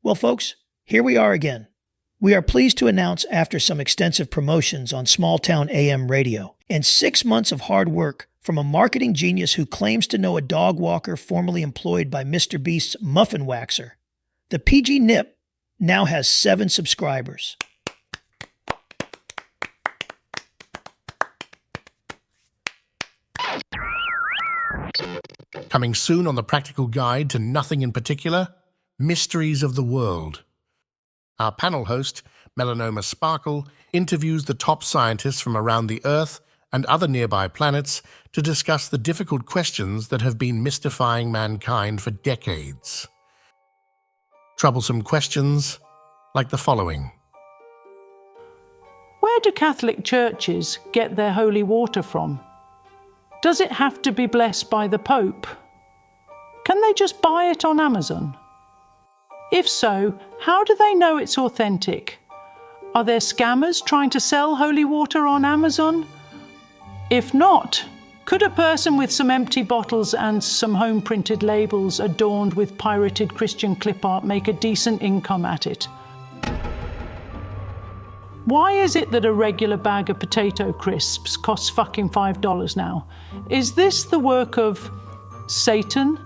Well, folks, here we are again. We are pleased to announce, after some extensive promotions on small town AM radio and 6 months of hard work from a marketing genius who claims to know a dog walker formerly employed by Mr. Beast's muffin waxer, the PG Nip now has 7 subscribers. Coming soon on the practical guide to nothing in particular, Mysteries of the World. Our panel host, Melanoma Sparkle, interviews the top scientists from around the Earth and other nearby planets to discuss the difficult questions that have been mystifying mankind for decades. Troublesome questions like the following. Where do Catholic churches get their holy water from? Does it have to be blessed by the Pope? Can they just buy it on Amazon? If so, how do they know it's authentic? Are there scammers trying to sell holy water on Amazon? If not, could a person with some empty bottles and some home-printed labels adorned with pirated Christian clip art make a decent income at it? Why is it that a regular bag of potato crisps costs fucking $5 now? Is this the work of Satan?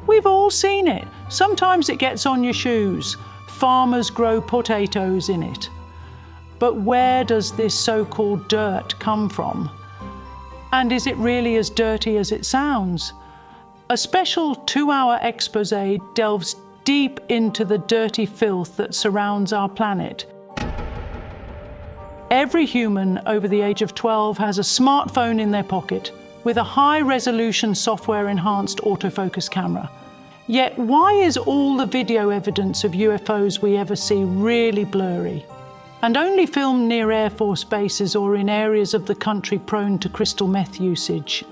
We've all seen it. Sometimes it gets on your shoes. Farmers grow potatoes in it. But where does this so-called dirt come from? And is it really as dirty as it sounds? A special 2-hour exposé delves deep into the dirty filth that surrounds our planet. Every human over the age of 12 has a smartphone in their pocket with a high-resolution software-enhanced autofocus camera. Yet why is all the video evidence of UFOs we ever see really blurry, and only filmed near Air Force bases or in areas of the country prone to crystal meth usage?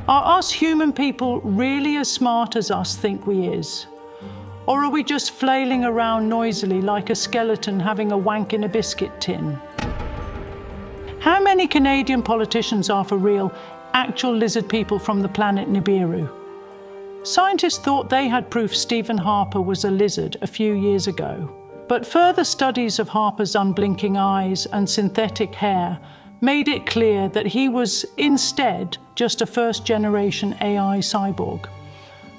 Are us human people really as smart as us think we is? Or are we just flailing around noisily like a skeleton having a wank in a biscuit tin? How many Canadian politicians are for real actual lizard people from the planet Nibiru? Scientists thought they had proof Stephen Harper was a lizard a few years ago, but further studies of Harper's unblinking eyes and synthetic hair made it clear that he was instead just a first-generation AI cyborg.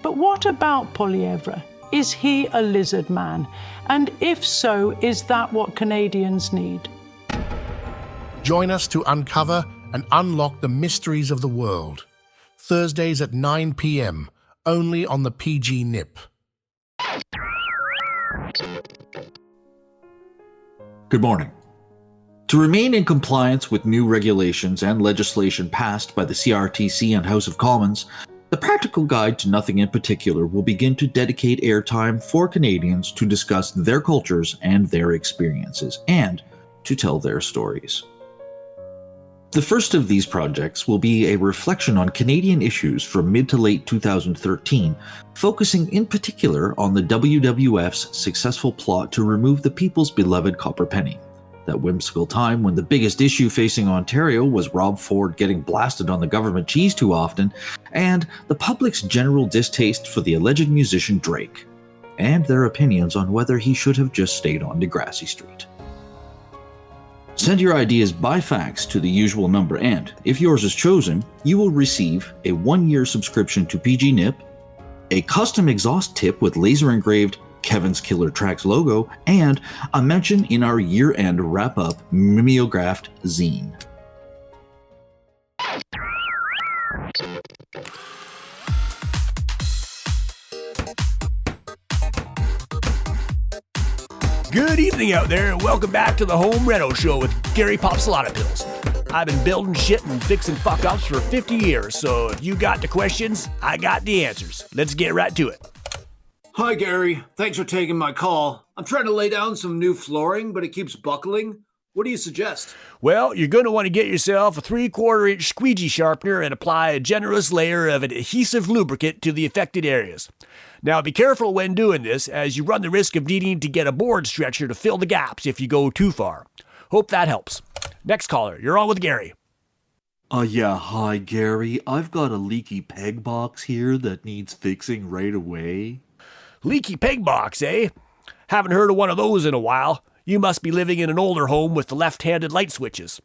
But what about Poilievre? Is he a lizard man? And if so, is that what Canadians need? Join us to uncover and unlock the mysteries of the world. Thursdays at 9 p.m., only on the PG Nip. Good morning. To remain in compliance with new regulations and legislation passed by the CRTC and House of Commons, the Practical Guide to Nothing in Particular will begin to dedicate airtime for Canadians to discuss their cultures and their experiences, and to tell their stories. The first of these projects will be a reflection on Canadian issues from mid to late 2013, focusing in particular on the WWF's successful plot to remove the people's beloved copper penny. That whimsical time when the biggest issue facing Ontario was Rob Ford getting blasted on the government cheese too often, and the public's general distaste for the alleged musician Drake, and their opinions on whether he should have just stayed on Degrassi Street. Send your ideas by fax to the usual number, and if yours is chosen, you will receive a 1-year subscription to PG Nip, a custom exhaust tip with laser-engraved Kevin's Killer Tracks logo, and a mention in our year-end wrap-up mimeographed zine. Good evening out there, and welcome back to the Home Reno Show with Gary Popsalata Pills. I've been building shit and fixing fuck-ups for 50 years, so if you got the questions, I got the answers. Let's get right to it. Hi, Gary. Thanks for taking my call. I'm trying to lay down some new flooring, but it keeps buckling. What do you suggest? Well, you're going to want to get yourself a 3/4-inch squeegee sharpener and apply a generous layer of an adhesive lubricant to the affected areas. Now, be careful when doing this, as you run the risk of needing to get a board stretcher to fill the gaps if you go too far. Hope that helps. Next caller, you're on with Gary. Yeah, hi, Gary. I've got a leaky peg box here that needs fixing right away. Leaky peg box, eh? Haven't heard of one of those in a while. You must be living in an older home with the left-handed light switches.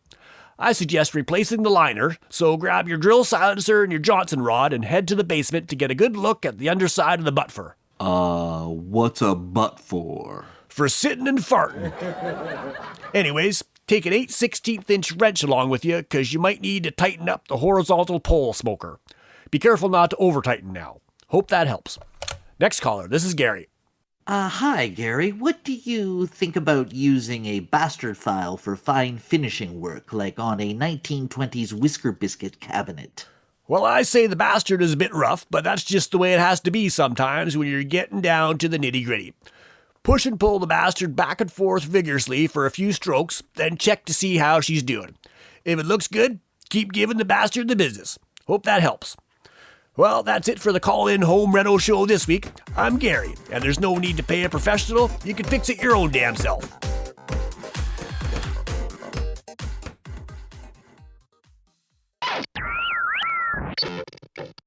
I suggest replacing the liner, so grab your drill silencer and your Johnson rod and head to the basement to get a good look at the underside of the butt fur. What's a butt for? For sitting and farting. Anyways, take an 8/16" wrench along with you, because you might need to tighten up the horizontal pole smoker. Be careful not to over-tighten now. Hope that helps. Next caller, this is Gary. Hi, Gary. What do you think about using a bastard file for fine finishing work, like on a 1920s Whisker Biscuit cabinet? Well, I say the bastard is a bit rough, but that's just the way it has to be sometimes when you're getting down to the nitty-gritty. Push and pull the bastard back and forth vigorously for a few strokes, then check to see how she's doing. If it looks good, keep giving the bastard the business. Hope that helps. Well, that's it for the Call-In Home Reno Show this week. I'm Gary, and there's no need to pay a professional. You can fix it your own damn self.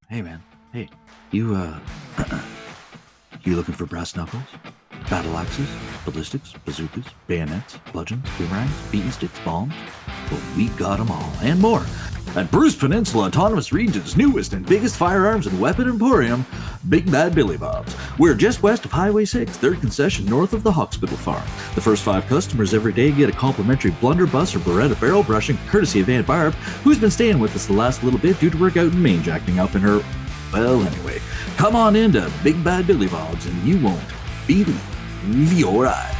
Hey, man. Hey, you looking for brass knuckles? Battle axes? Ballistics? Bazookas? Bayonets? Bludgeons? Boomerangs? Beaten sticks? Bombs? Well, we got them all, and more. At Bruce Peninsula Autonomous Region's newest and biggest firearms and weapon emporium, Big Bad Billy Bob's. We're just west of Highway 6, third concession north of the Hospital Farm. The first 5 customers every day get a complimentary blunderbuss or Beretta barrel brushing courtesy of Aunt Barb, who's been staying with us the last little bit due to work out in Maine jacking up in her... Well, anyway, come on into Big Bad Billy Bob's and you won't believe your eyes.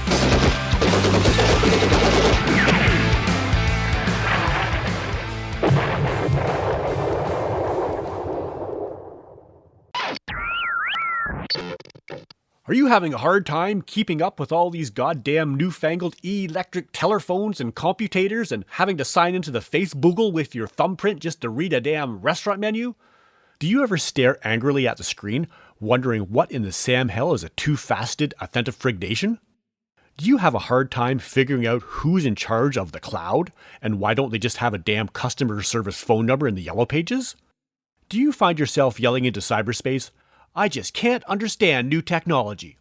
Are you having a hard time keeping up with all these goddamn newfangled electric telephones and computators and having to sign into the Faceboogle with your thumbprint just to read a damn restaurant menu? Do you ever stare angrily at the screen, wondering what in the Sam hell is a two-faceted authentication? Do you have a hard time figuring out who's in charge of the cloud, and why don't they just have a damn customer service phone number in the yellow pages? Do you find yourself yelling into cyberspace, "I just can't understand new technology"?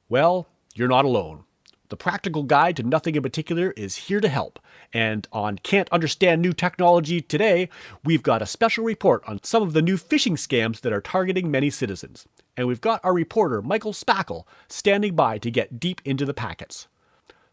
Well, you're not alone. The Practical Guide to Nothing in Particular is here to help. And on Can't Understand New Technology today, we've got a special report on some of the new phishing scams that are targeting many citizens. And we've got our reporter, Michael Spackle, standing by to get deep into the packets.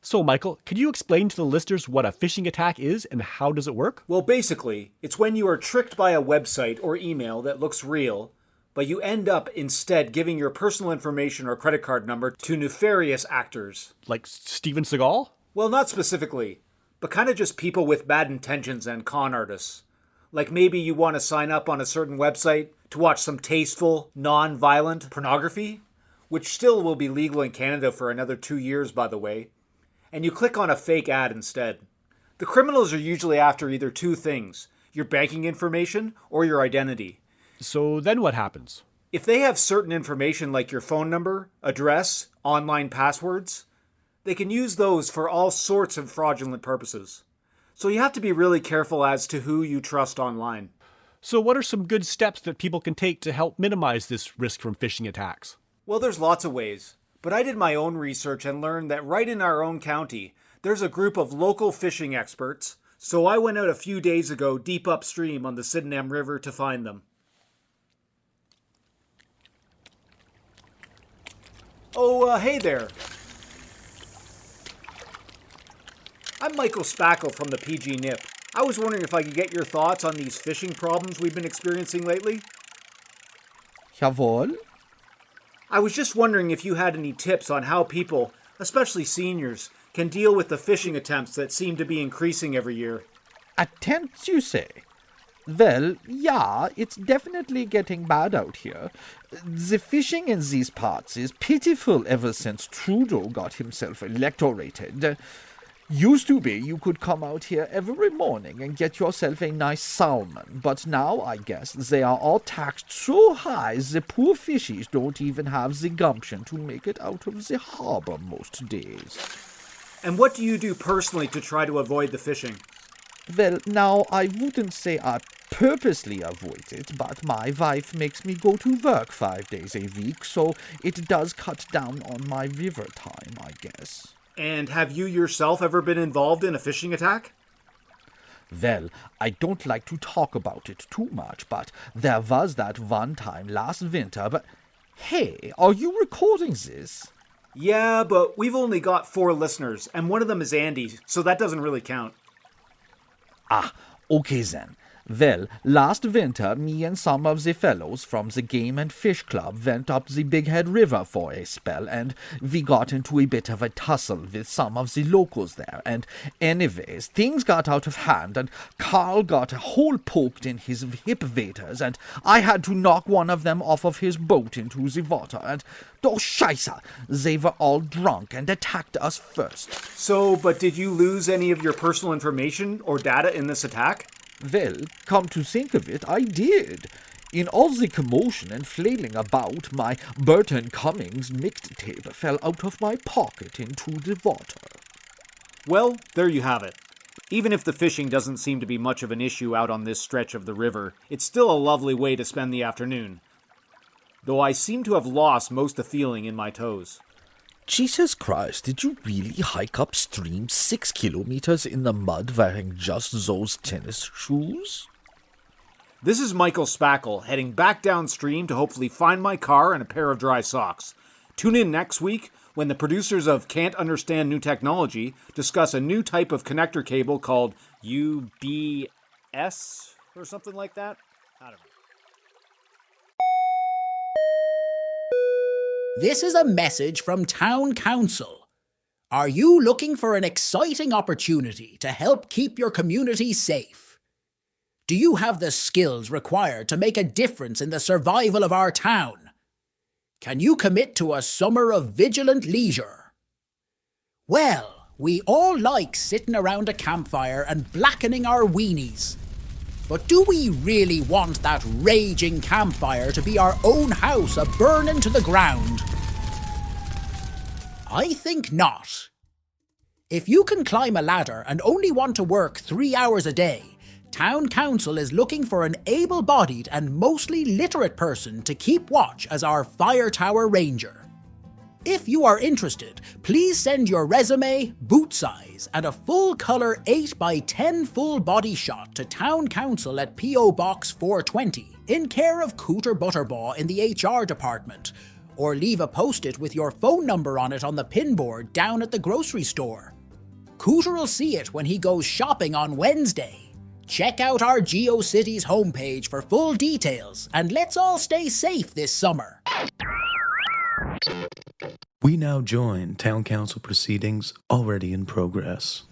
So, Michael, could you explain to the listeners what a phishing attack is and how does it work? Well, basically, it's when you are tricked by a website or email that looks real, but you end up instead giving your personal information or credit card number to nefarious actors. Like Steven Seagal? Well, not specifically, but kind of just people with bad intentions and con artists. Like maybe you want to sign up on a certain website to watch some tasteful, non-violent pornography, which still will be legal in Canada for another 2 years, by the way, and you click on a fake ad instead. The criminals are usually after either two things, your banking information or your identity. So then what happens? If they have certain information like your phone number, address, online passwords, they can use those for all sorts of fraudulent purposes. So you have to be really careful as to who you trust online. So what are some good steps that people can take to help minimize this risk from phishing attacks? Well, there's lots of ways, but I did my own research and learned that right in our own county, there's a group of local phishing experts, so I went out a few days ago deep upstream on the Sydenham River to find them. Oh, hey there. I'm Michael Spackle from the PG Nip. I was wondering if I could get your thoughts on these phishing problems we've been experiencing lately. Jawohl. I was just wondering if you had any tips on how people, especially seniors, can deal with the phishing attempts that seem to be increasing every year. Attempts, you say? Well, yeah, it's definitely getting bad out here. The fishing in these parts is pitiful ever since Trudeau got himself electorated. Used to be you could come out here every morning and get yourself a nice salmon, but now I guess they are all taxed so high the poor fishies don't even have the gumption to make it out of the harbor most days. And what do you do personally to try to avoid the phishing? Well, now, I wouldn't say I purposely avoid it, but my wife makes me go to work 5 days a week, so it does cut down on my river time, I guess. And have you yourself ever been involved in a fishing attack? Well, I don't like to talk about it too much, but there was that one time last winter, but... Hey, are you recording this? Yeah, but we've only got 4 listeners, and one of them is Andy, so that doesn't really count. Ah, okay then. Well, last winter, me and some of the fellows from the Game and Fish Club went up the Big Head River for a spell, and we got into a bit of a tussle with some of the locals there, and anyways, things got out of hand, and Carl got a hole poked in his hip waders, and I had to knock one of them off of his boat into the water, and oh scheisse, they were all drunk and attacked us first. So, but did you lose any of your personal information or data in this attack? Well, come to think of it, I did. In all the commotion and flailing about, my Burton Cummings mixtape fell out of my pocket into the water. Well, there you have it. Even if the fishing doesn't seem to be much of an issue out on this stretch of the river, it's still a lovely way to spend the afternoon. Though I seem to have lost most of the feeling in my toes. Jesus Christ, did you really hike upstream 6 kilometers in the mud wearing just those tennis shoes? This is Michael Spackle, heading back downstream to hopefully find my car and a pair of dry socks. Tune in next week when the producers of Can't Understand New Technology discuss a new type of connector cable called UBS or something like that. I don't know. This is a message from Town Council. Are you looking for an exciting opportunity to help keep your community safe? Do you have the skills required to make a difference in the survival of our town? Can you commit to a summer of vigilant leisure? Well, we all like sitting around a campfire and blackening our weenies. But do we really want that raging campfire to be our own house a-burning to the ground? I think not. If you can climb a ladder and only want to work 3 hours a day, Town Council is looking for an able-bodied and mostly literate person to keep watch as our Fire Tower Ranger. If you are interested, please send your resume, boot size, and a full-color 8x10 full-body shot to Town Council at P.O. Box 420, in care of Cooter Butterbaugh in the HR department, or leave a post-it with your phone number on it on the pinboard down at the grocery store. Cooter will see it when he goes shopping on Wednesday. Check out our GeoCities homepage for full details, and let's all stay safe this summer. We now join Town Council proceedings already in progress.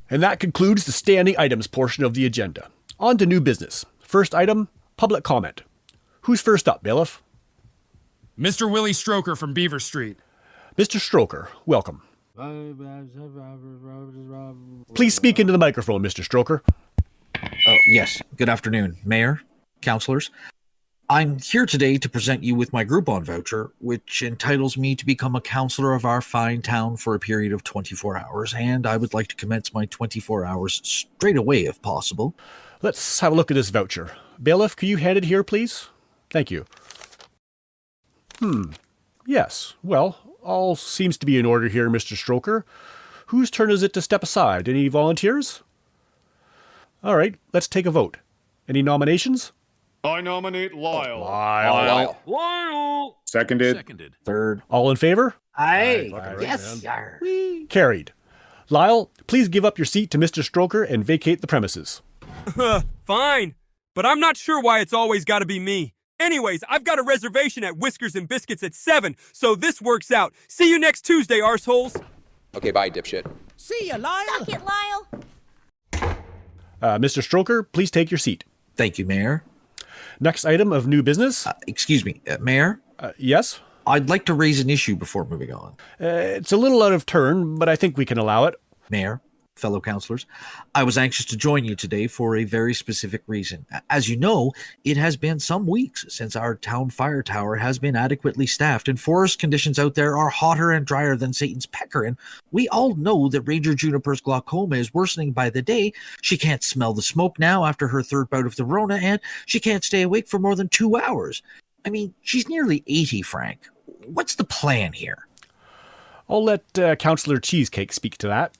And that concludes the standing items portion of the agenda. On to new business. First item, public comment. Who's first up, Bailiff? Mr. Willie Stroker from Beaver Street. Mr. Stroker, welcome. Please speak into the microphone, Mr. Stroker. Oh, yes. Good afternoon, Mayor, councilors. I'm here today to present you with my Groupon voucher, which entitles me to become a councillor of our fine town for a period of 24 hours, and I would like to commence my 24 hours straight away if possible. Let's have a look at this voucher. Bailiff, can you hand it here, please? Thank you. Yes. Well, all seems to be in order here, Mr. Stroker. Whose turn is it to step aside? Any volunteers? All right, let's take a vote. Any nominations? I nominate Lyle. Lyle. Seconded. Third. All in favor? Aye. Yes. Carried. Lyle, please give up your seat to Mr. Stroker and vacate the premises. Fine, but I'm not sure why it's always got to be me. Anyways, I've got a reservation at Whiskers and Biscuits at 7, so this works out. See you next Tuesday, arseholes. Okay, bye, dipshit. See ya, Lyle. Suck it, Lyle. Mr. Stroker, please take your seat. Thank you, Mayor. Next item of new business. Excuse me, Mayor? Yes? I'd like to raise an issue before moving on. It's a little out of turn, but I think we can allow it. Mayor, fellow councillors. I was anxious to join you today for a very specific reason. As you know, it has been some weeks since our town fire tower has been adequately staffed, and forest conditions out there are hotter and drier than Satan's pecker, and we all know that Ranger Juniper's glaucoma is worsening by the day. She can't smell the smoke now after her third bout of the Rona, and she can't stay awake for more than 2 hours. I mean, she's nearly 80, Frank. What's the plan here? I'll let Councillor Cheesecake speak to that.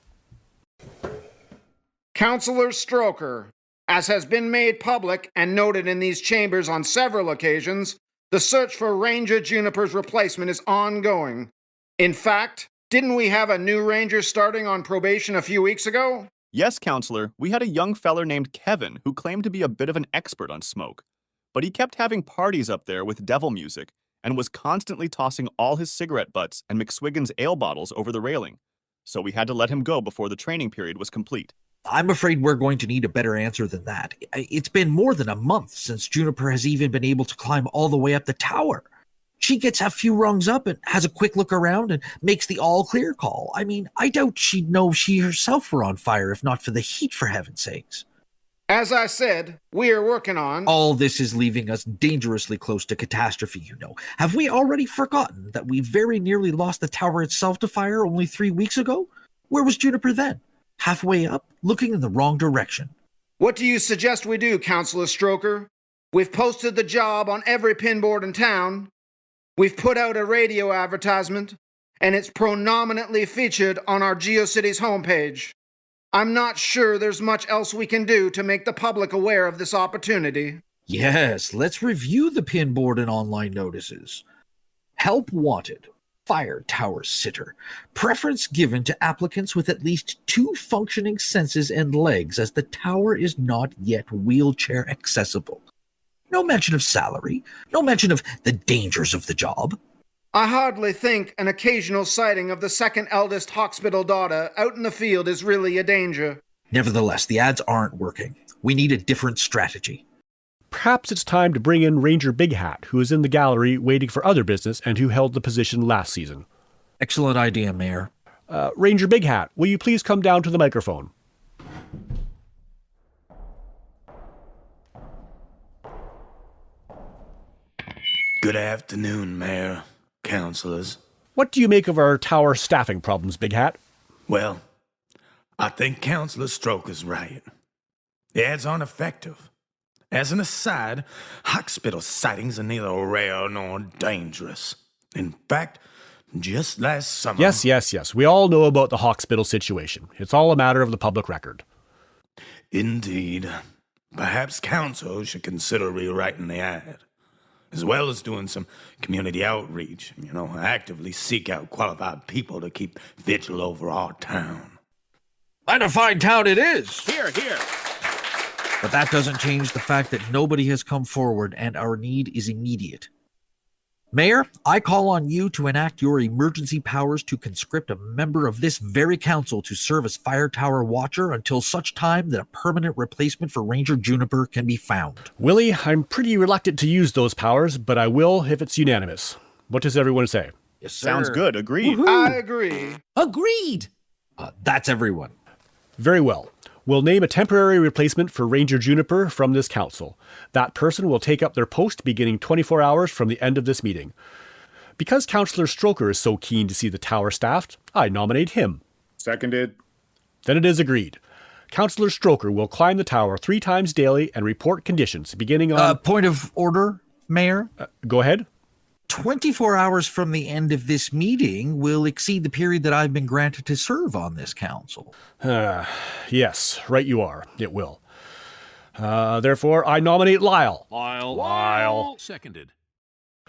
Councillor Stroker, as has been made public and noted in these chambers on several occasions, the search for Ranger Juniper's replacement is ongoing. In fact, didn't we have a new ranger starting on probation a few weeks ago? Yes, Counselor. We had a young feller named Kevin who claimed to be a bit of an expert on smoke. But he kept having parties up there with devil music and was constantly tossing all his cigarette butts and McSwiggan's ale bottles over the railing. So we had to let him go before the training period was complete. I'm afraid we're going to need a better answer than that. It's been more than a month since Juniper has even been able to climb all the way up the tower. She gets a few rungs up and has a quick look around and makes the all-clear call. I mean, I doubt she'd know if she herself were on fire if not for the heat, for heaven's sakes. As I said, we are working on... All this is leaving us dangerously close to catastrophe, you know. Have we already forgotten that we very nearly lost the tower itself to fire only 3 weeks ago? Where was Juniper then? Halfway up, looking in the wrong direction. What do you suggest we do, Councillor Stroker? We've posted the job on every pinboard in town. We've put out a radio advertisement, and it's prominently featured on our GeoCities homepage. I'm not sure there's much else we can do to make the public aware of this opportunity. Yes, let's review the pinboard and online notices. Help wanted. Fire tower sitter. Preference given to applicants with at least 2 functioning senses and legs, as the tower is not yet wheelchair accessible. No mention of salary. No mention of the dangers of the job. I hardly think an occasional sighting of the second eldest hospital daughter out in the field is really a danger. Nevertheless, the ads aren't working. We need a different strategy. Perhaps it's time to bring in Ranger Big Hat, who is in the gallery waiting for other business and who held the position last season. Excellent idea, Mayor. Ranger Big Hat, will you please come down to the microphone? Good afternoon, Mayor, councilors. What do you make of our tower staffing problems, Big Hat? Well, I think Councilor Stroker's right. The ads aren't effective. As an aside, hospital sightings are neither rare nor dangerous. In fact, just last summer... Yes. We all know about the hospital situation. It's all a matter of the public record. Indeed. Perhaps council should consider rewriting the ad, as well as doing some community outreach, actively seek out qualified people to keep vigil over our town. And a fine town it is! Here. But that doesn't change the fact that nobody has come forward and our need is immediate. Mayor, I call on you to enact your emergency powers to conscript a member of this very council to serve as fire tower watcher until such time that a permanent replacement for Ranger Juniper can be found. Willie, I'm pretty reluctant to use those powers, but I will if it's unanimous. What does everyone say? Yes, sir. Sounds good. Agreed. Woo-hoo. I agree. Agreed. That's everyone. Very well. We'll name a temporary replacement for Ranger Juniper from this council. That person will take up their post beginning 24 hours from the end of this meeting. Because Councillor Stroker is so keen to see the tower staffed, I nominate him. Seconded. Then it is agreed. Councillor Stroker will climb the tower 3 times daily and report conditions beginning on... Point of order, Mayor? Go ahead. 24 hours from the end of this meeting will exceed the period that I've been granted to serve on this council. Yes, right you are. It will. Therefore, I nominate Lyle. Lyle. Seconded.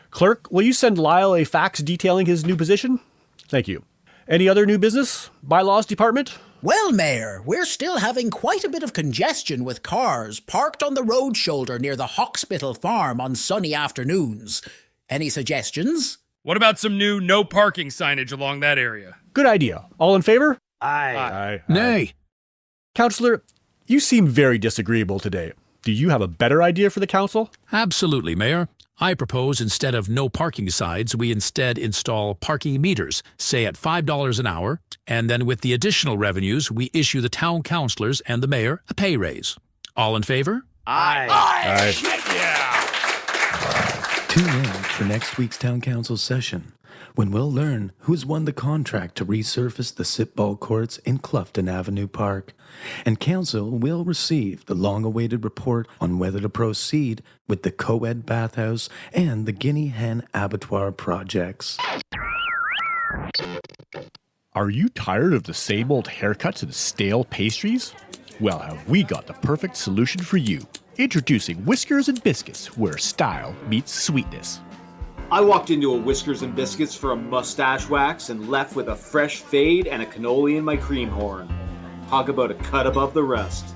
Clerk, will you send Lyle a fax detailing his new position? Thank you. Any other new business? Bylaws Department? Well, Mayor, we're still having quite a bit of congestion with cars parked on the road shoulder near the Hospital Farm on sunny afternoons. Any suggestions? What about some new no parking signage along that area? Good idea. All in favor? Aye. Nay. Counselor, you seem very disagreeable today. Do you have a better idea for the council? Absolutely, Mayor. I propose instead of no parking signs, we instead install parking meters, say at $5 an hour, and then with the additional revenues, we issue the town councilors and the mayor a pay raise. All in favor? Aye. Aye. Shit, yeah! Tune in for next week's Town Council session, when we'll learn who's won the contract to resurface the Sitball Courts in Cloughton Avenue Park, and Council will receive the long-awaited report on whether to proceed with the co-ed bathhouse and the guinea hen abattoir projects. Are you tired of the same old haircuts and stale pastries? Well, have we got the perfect solution for you. Introducing Whiskers and Biscuits, where style meets sweetness. I walked into a Whiskers and Biscuits for a mustache wax and left with a fresh fade and a cannoli in my cream horn. Talk about a cut above the rest.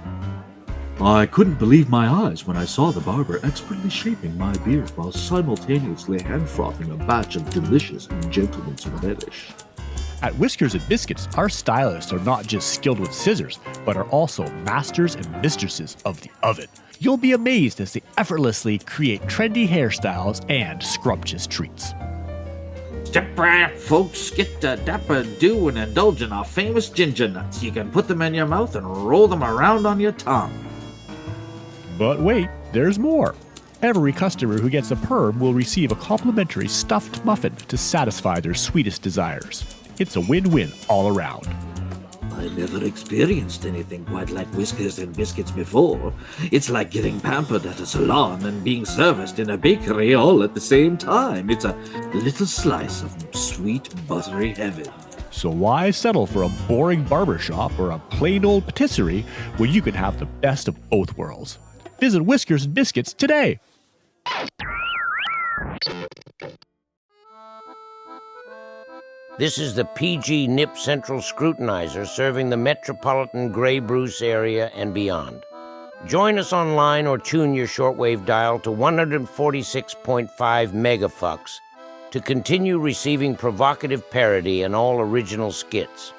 I couldn't believe my eyes when I saw the barber expertly shaping my beard while simultaneously hand-frothing a batch of delicious and gentleman's relish. At Whiskers and Biscuits, our stylists are not just skilled with scissors, but are also masters and mistresses of the oven. You'll be amazed as they effortlessly create trendy hairstyles and scrumptious treats. Step right, folks, get the dapper do and indulge in our famous ginger nuts. You can put them in your mouth and roll them around on your tongue. But wait, there's more. Every customer who gets a perm will receive a complimentary stuffed muffin to satisfy their sweetest desires. It's a win-win all around. I never experienced anything quite like Whiskers and Biscuits before. It's like getting pampered at a salon and being serviced in a bakery all at the same time. It's a little slice of sweet, buttery heaven. So why settle for a boring barbershop or a plain old patisserie when you can have the best of both worlds? Visit Whiskers and Biscuits today. This is the PG NIP Central Scrutinizer serving the metropolitan Grey Bruce area and beyond. Join us online or tune your shortwave dial to 146.5 megafucks to continue receiving provocative parody and all original skits.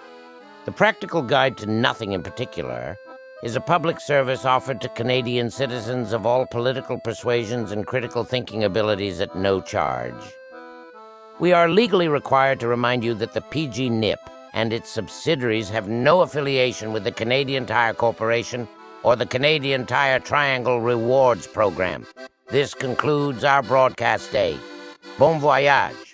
The Practical Guide to Nothing in Particular is a public service offered to Canadian citizens of all political persuasions and critical thinking abilities at no charge. We are legally required to remind you that the PG NIP and its subsidiaries have no affiliation with the Canadian Tire Corporation or the Canadian Tire Triangle Rewards Program. This concludes our broadcast day. Bon voyage.